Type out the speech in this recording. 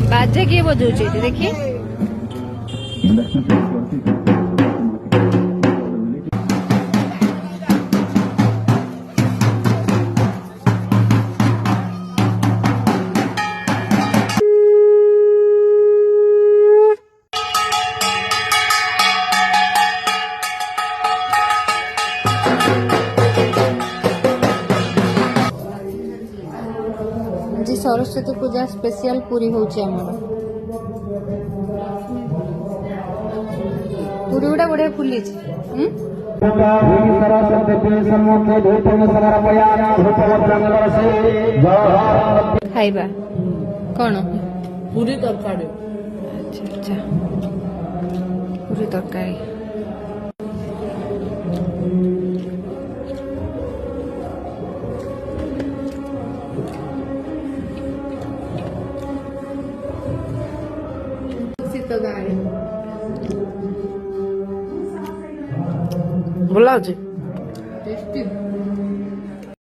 बाजे किए बजाऊँ देखिए जी सरस्वती पूजा स्पेशल पूरी होची हमर पूरी गुड़ा बढ़िया फुली खाइबा कौन पूरी तरकारी। अच्छा अच्छा पूरी तरकारी ଭଲ ଲାଗୁଛି।